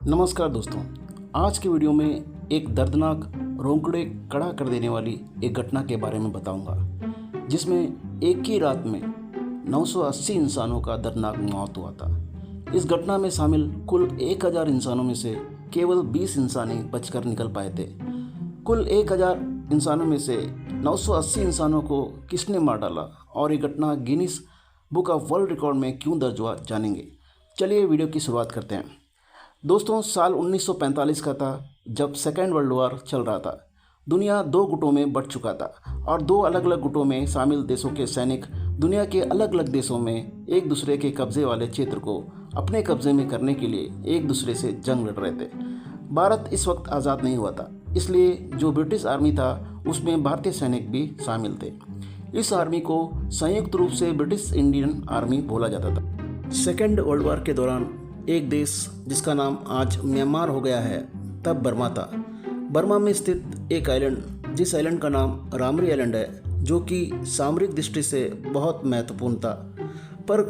नमस्कार दोस्तों, आज के वीडियो में एक दर्दनाक रोंगटे खड़ा कर देने वाली एक घटना के बारे में बताऊंगा, जिसमें एक ही रात में 980 इंसानों का दर्दनाक मौत हुआ था। इस घटना में शामिल कुल 1000 इंसानों में से केवल 20 इंसान ही बचकर निकल पाए थे। कुल 1000 इंसानों में से 980 इंसानों को किसने मार डाला और ये घटना Guinness book of world record में क्यों दर्ज हुआ, जानेंगे। चलिए वीडियो की शुरुआत करते हैं। दोस्तों, साल 1945 का था जब सेकेंड वर्ल्ड वॉर चल रहा था। दुनिया दो गुटों में बंट चुका था और दो अलग अलग गुटों में शामिल देशों के सैनिक दुनिया के अलग अलग देशों में एक दूसरे के कब्जे वाले क्षेत्र को अपने कब्जे में करने के लिए एक दूसरे से जंग लड़ रहे थे। भारत इस वक्त आज़ाद नहीं हुआ था, इसलिए जो ब्रिटिश आर्मी था उसमें भारतीय सैनिक भी शामिल थे। इस आर्मी को संयुक्त रूप से ब्रिटिश इंडियन आर्मी बोला जाता था। सेकेंड वर्ल्ड वॉर के दौरान एक देश जिसका नाम आज म्यांमार हो गया है, तब बर्मा था। बर्मा में स्थित एक आइलैंड, जिस आइलैंड का नाम रामरी आइलैंड है, जो कि सामरिक दृष्टि से बहुत महत्वपूर्ण था, पर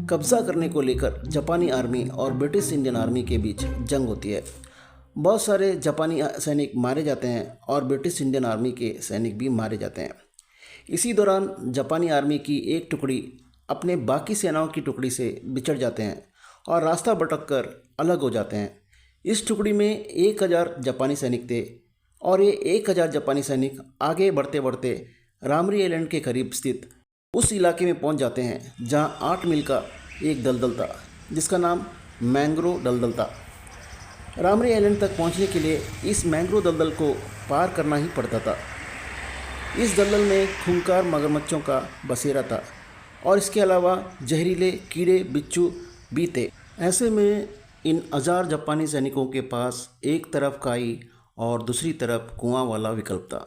कब्जा करने को लेकर जापानी आर्मी और ब्रिटिश इंडियन आर्मी के बीच जंग होती है। बहुत सारे जापानी सैनिक मारे जाते हैं और ब्रिटिश इंडियन आर्मी के सैनिक भी मारे जाते हैं। इसी दौरान जापानी आर्मी की एक टुकड़ी अपने बाकी सेनाओं की टुकड़ी से बिछड़ जाते हैं और रास्ता भटक कर अलग हो जाते हैं। इस टुकड़ी में 1000 जापानी सैनिक थे और ये 1000 जापानी सैनिक आगे बढ़ते बढ़ते रामरी आइलैंड के करीब स्थित उस इलाके में पहुंच जाते हैं जहां 8 मील का एक दलदल था, जिसका नाम मैंग्रोव दलदल था। रामरी आइलैंड तक पहुंचने के लिए इस मैंग्रोव दलदल को पार करना ही पड़ता था। इस दलदल में खूंखार मगरमच्छों का बसेरा था और इसके अलावा जहरीले कीड़े बिच्छू भी थे। ऐसे में इन 1000 जापानी सैनिकों के पास एक तरफ खाई और दूसरी तरफ कुआं वाला विकल्प था,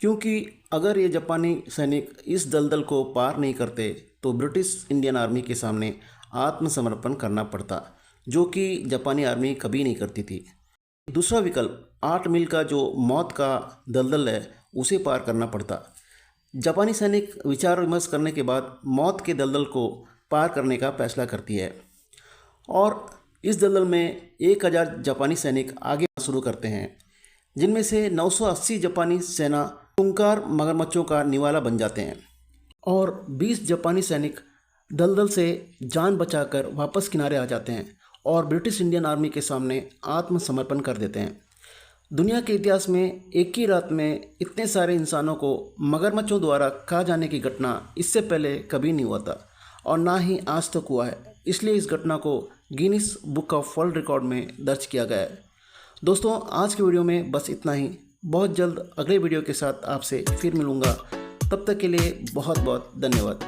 क्योंकि अगर ये जापानी सैनिक इस दलदल को पार नहीं करते तो ब्रिटिश इंडियन आर्मी के सामने आत्मसमर्पण करना पड़ता, जो कि जापानी आर्मी कभी नहीं करती थी। दूसरा विकल्प 8 मील का जो मौत का दलदल है, उसे पार करना पड़ता। जापानी सैनिक विचार विमर्श करने के बाद मौत के दलदल को पार करने का फैसला करती है और इस दलदल में 1000 जापानी सैनिक आगे शुरू करते हैं, जिनमें से 980 जापानी सेना खूंखार मगरमच्छों का निवाला बन जाते हैं और 20 जापानी सैनिक दलदल से जान बचाकर वापस किनारे आ जाते हैं और ब्रिटिश इंडियन आर्मी के सामने आत्मसमर्पण कर देते हैं। दुनिया के इतिहास में एक ही रात में इतने सारे इंसानों को मगरमच्छों द्वारा खा जाने की घटना इससे पहले कभी नहीं हुआ था और ना ही आज तक हुआ है। इसलिए इस घटना को Guinness book of world record में दर्ज किया गया है। दोस्तों, आज के वीडियो में बस इतना ही। बहुत जल्द अगले वीडियो के साथ आपसे फिर मिलूँगा। तब तक के लिए बहुत बहुत धन्यवाद।